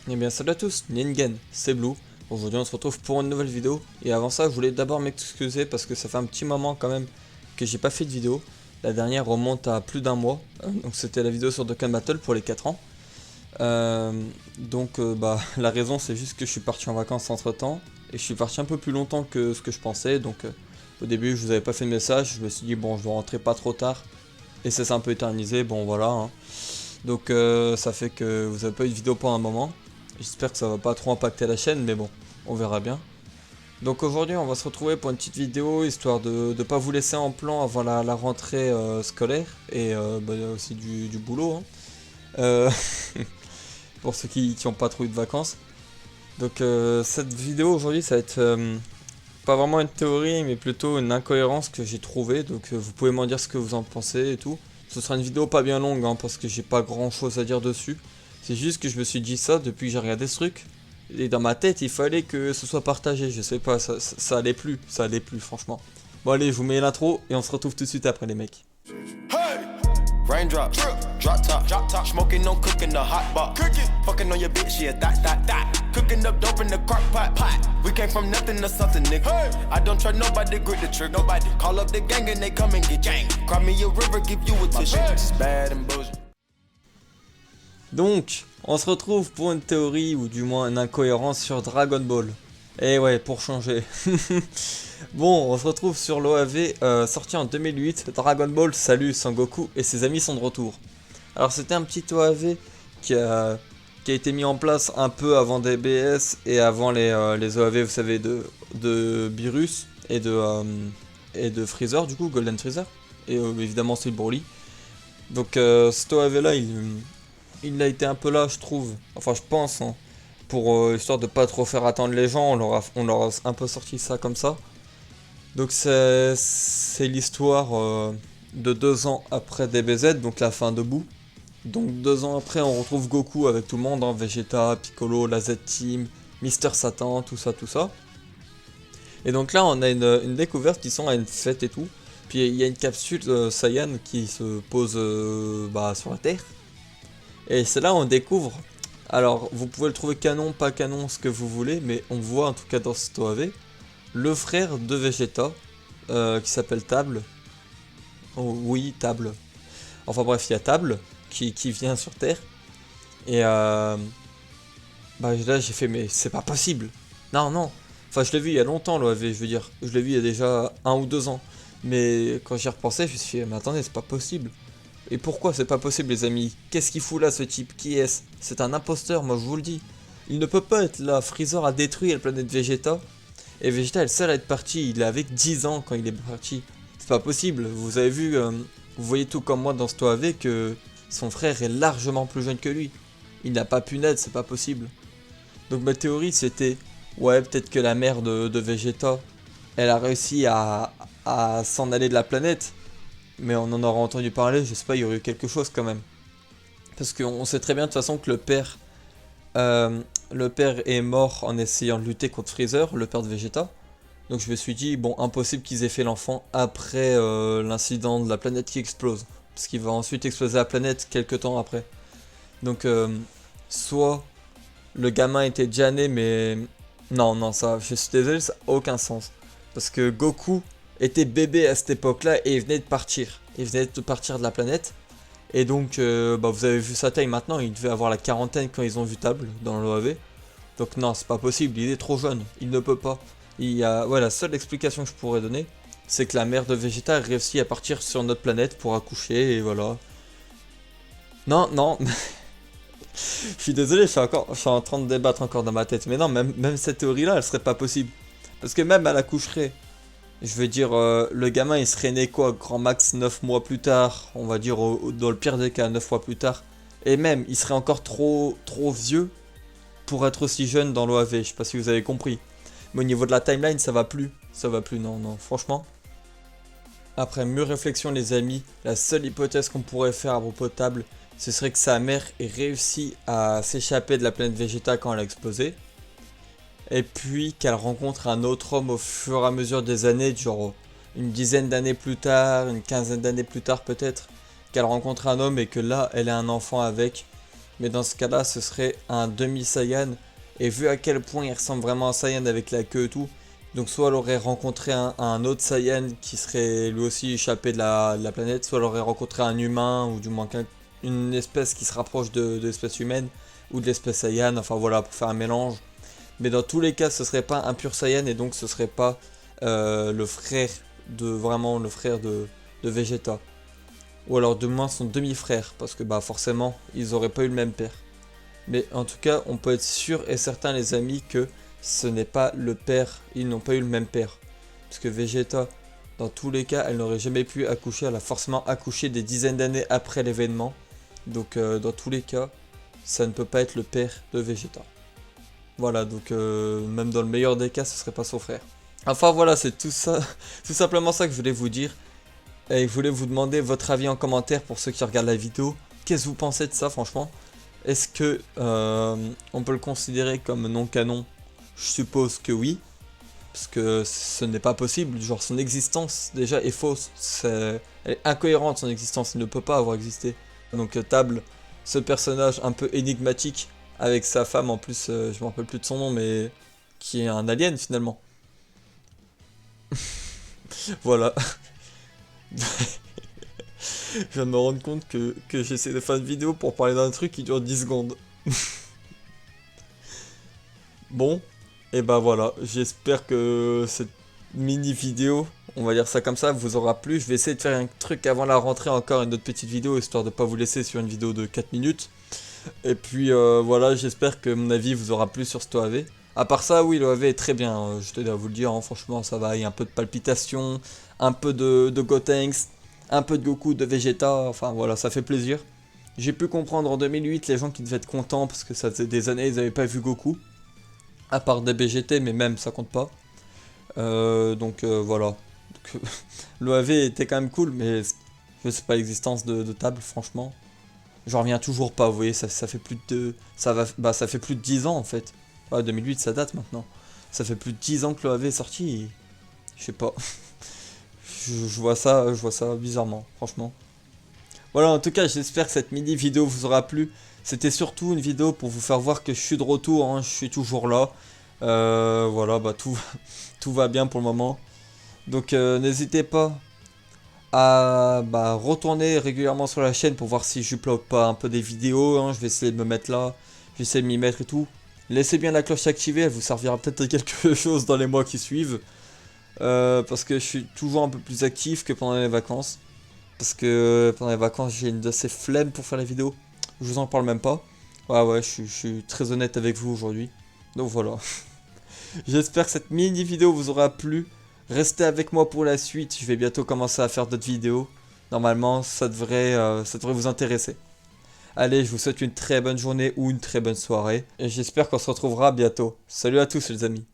Eh bien salut à tous, Ningen, c'est Blue. Aujourd'hui on se retrouve pour une nouvelle vidéo. Et avant ça je voulais d'abord m'excuser parce que ça fait un petit moment quand même que j'ai pas fait de vidéo. La dernière remonte à plus d'un mois. Donc c'était la vidéo sur Dokkan Battle pour les 4 ans. Bah la raison c'est juste que je suis parti en vacances entre temps. Et je suis parti un peu plus longtemps que ce que je pensais. Au début je vous avais pas fait de message. Je me suis dit bon je vais rentrer pas trop tard. Et ça s'est un peu éternisé, bon voilà. Ça fait que vous avez pas eu de vidéo pour un moment. J'espère que ça va pas trop impacter la chaîne, mais bon, on verra bien. Donc aujourd'hui, on va se retrouver pour une petite vidéo, histoire de ne pas vous laisser en plan avant la rentrée scolaire, et aussi du boulot, hein. Euh, pour ceux qui n'ont pas trop eu de vacances. Cette vidéo aujourd'hui, ça va être pas vraiment une théorie, mais plutôt une incohérence que j'ai trouvée. Vous pouvez m'en dire ce que vous en pensez et tout. Ce sera une vidéo pas bien longue, hein, parce que j'ai pas grand chose à dire dessus. C'est juste que je me suis dit ça depuis que j'ai regardé ce truc. Et dans ma tête, il fallait que ce soit partagé. Je sais pas, ça allait plus. Ça allait plus, franchement. Bon, allez, je vous mets l'intro et on se retrouve tout de suite après, les mecs. Hey! Raindrops, drop top, smoking, no cooking the hot pot. Fucking on your bitch, yeah, that. Cooking up dope in the crock pot. We came from nothing to something, nigga. Hey! I don't try nobody, grip the trick, nobody. Call up the gang and they come and get gang. Cry me a river, give you a tissue. It's bad and bullshit. Donc, on se retrouve pour une théorie, ou du moins une incohérence sur Dragon Ball. Et ouais, pour changer. Bon, on se retrouve sur l'OAV sorti en 2008. Dragon Ball, salut Sangoku et ses amis sont de retour. Alors c'était un petit OAV qui a été mis en place un peu avant DBS et avant les OAV, vous savez, de Beerus et de Freezer, du coup, Golden Freezer. Et évidemment Steel Broly. Cet OAV là, il a été un peu là, je trouve. Enfin, je pense, hein, pour histoire de pas trop faire attendre les gens, on leur a un peu sorti ça comme ça. Donc c'est l'histoire de 2 ans après DBZ, donc la fin de Boo. Donc 2 ans après, on retrouve Goku avec tout le monde, hein, Vegeta, Piccolo, la Z-Team, Mister Satan, tout ça. Et donc là, on a une découverte qui sont à une fête et tout. Puis il y a une capsule Saiyan qui se pose sur la Terre. Et c'est là où on découvre. Alors, vous pouvez le trouver canon, pas canon, ce que vous voulez, mais on voit en tout cas dans cet OAV le frère de Vegeta qui s'appelle Table. Oh, oui, Table. Enfin bref, il y a Table qui vient sur Terre. Et là, j'ai fait, mais c'est pas possible. Non. Enfin, je l'ai vu il y a longtemps, l'OAV, je veux dire. Je l'ai vu il y a déjà 1 ou 2 ans. Mais quand j'y repensais, je me suis dit, mais attendez, c'est pas possible. Et pourquoi c'est pas possible, les amis? Qu'est-ce qu'il fout là, ce type? Qui est-ce? C'est un imposteur, moi je vous le dis. Il ne peut pas être là. Freezer a détruit la planète Vegeta. Et Vegeta est le seul à être parti. Il avait 10 ans quand il est parti. C'est pas possible. Vous avez vu, vous voyez tout comme moi dans ce OAV que son frère est largement plus jeune que lui. Il n'a pas pu naître, c'est pas possible. Donc ma théorie c'était, ouais, peut-être que la mère de Vegeta, elle a réussi à s'en aller de la planète. Mais on en aura entendu parler, je sais pas, il y aurait eu quelque chose quand même. Parce qu'on sait très bien de toute façon que le père est mort en essayant de lutter contre Freezer, le père de Vegeta. Donc je me suis dit, bon, impossible qu'ils aient fait l'enfant après l'incident de la planète qui explose. Parce qu'il va ensuite exploser la planète quelques temps après. Soit le gamin était déjà né, mais... Non, ça, je suis désolé, ça n'a aucun sens. Parce que Goku était bébé à cette époque-là et il venait de partir. Il venait de partir de la planète. Et donc, vous avez vu sa taille maintenant, il devait avoir la quarantaine quand ils ont vu Table dans l'OAV. Donc non, c'est pas possible, il est trop jeune, il ne peut pas. La seule explication que je pourrais donner, c'est que la mère de Vegeta a réussi à partir sur notre planète pour accoucher, et voilà. Non. Je suis désolé, je suis en train de débattre encore dans ma tête. Mais non, même cette théorie-là, elle serait pas possible. Parce que même elle accoucherait. Je veux dire, le gamin il serait né quoi, grand max 9 mois plus tard, on va dire dans le pire des cas 9 mois plus tard. Et même, il serait encore trop vieux pour être aussi jeune dans l'OAV, je sais pas si vous avez compris. Mais au niveau de la timeline, ça va plus, non, franchement. Après mûre réflexion les amis, la seule hypothèse qu'on pourrait faire à propos de Table, ce serait que sa mère ait réussi à s'échapper de la planète Vegeta quand elle a explosé. Et puis qu'elle rencontre un autre homme au fur et à mesure des années, genre une dizaine d'années plus tard, une quinzaine d'années plus tard peut-être, qu'elle rencontre un homme et que là elle a un enfant avec. Mais dans ce cas-là, ce serait un demi-Saiyan. Et vu à quel point il ressemble vraiment à Saiyan avec la queue et tout, donc soit elle aurait rencontré un autre Saiyan qui serait lui aussi échappé de la planète, soit elle aurait rencontré un humain ou du moins une espèce qui se rapproche de l'espèce humaine ou de l'espèce Saiyan, enfin voilà, pour faire un mélange. Mais dans tous les cas, ce serait pas un pur Saiyan et donc ce serait pas le frère de Vegeta. Ou alors de moins son demi-frère, parce que bah forcément, ils auraient pas eu le même père. Mais en tout cas, on peut être sûr et certain les amis que ce n'est pas le père, ils n'ont pas eu le même père. Parce que Vegeta, dans tous les cas, elle n'aurait jamais pu accoucher, elle a forcément accouché des dizaines d'années après l'événement. Donc dans tous les cas, ça ne peut pas être le père de Vegeta. Voilà, donc même dans le meilleur des cas, ce serait pas son frère. Enfin voilà, c'est tout ça, tout simplement ça que je voulais vous dire. Et je voulais vous demander votre avis en commentaire pour ceux qui regardent la vidéo. Qu'est-ce que vous pensez de ça franchement? Est-ce que on peut le considérer comme non canon? Je suppose que oui. Parce que ce n'est pas possible. Genre son existence déjà est fausse. Elle est incohérente son existence. Il ne peut pas avoir existé. Donc Table, ce personnage un peu énigmatique avec sa femme en plus, je me rappelle plus de son nom, mais qui est un alien finalement. Voilà. Je viens de me rendre compte que j'essaie de faire une vidéo pour parler d'un truc qui dure 10 secondes. Bon, et bah voilà, j'espère que cette mini vidéo, on va dire ça comme ça, vous aura plu. Je vais essayer de faire un truc avant la rentrée, encore une autre petite vidéo, histoire de pas vous laisser sur une vidéo de 4 minutes. Et puis voilà, j'espère que mon avis vous aura plu sur ce OAV. À part ça, oui, l'OAV est très bien, je tenais à vous le dire, hein, franchement ça va, il y a un peu de palpitation, un peu de Gotenks, un peu de Goku, de Vegeta, enfin voilà, ça fait plaisir. J'ai pu comprendre en 2008 les gens qui devaient être contents parce que ça faisait des années ils n'avaient pas vu Goku. À part des BGT, mais même ça compte pas. Donc voilà. L'OAV était quand même cool, mais je sais pas l'existence de Table, franchement. J'en reviens toujours pas, vous voyez, ça fait plus de... ça fait plus de 10 ans en fait. Ouais, 2008 ça date maintenant. Ça fait plus de 10 ans que l'OAV est sorti. Et... je sais pas. je vois ça bizarrement, franchement. Voilà, en tout cas, j'espère que cette mini vidéo vous aura plu. C'était surtout une vidéo pour vous faire voir que je suis de retour, hein, je suis toujours là. Voilà, bah tout va bien pour le moment. Donc n'hésitez pas à retourner régulièrement sur la chaîne pour voir si j'upload pas un peu des vidéos. Hein. Je vais essayer de me mettre là, je vais essayer de m'y mettre et tout. Laissez bien la cloche activée, elle vous servira peut-être à quelque chose dans les mois qui suivent. Parce que je suis toujours un peu plus actif que pendant les vacances. Parce que pendant les vacances j'ai une de ces flemmes pour faire les vidéos. Je vous en parle même pas. Ouais, je suis très honnête avec vous aujourd'hui. Donc voilà. J'espère que cette mini vidéo vous aura plu. Restez avec moi pour la suite. Je vais bientôt commencer à faire d'autres vidéos. Normalement, ça devrait vous intéresser. Allez, je vous souhaite une très bonne journée ou une très bonne soirée. Et j'espère qu'on se retrouvera bientôt. Salut à tous les amis.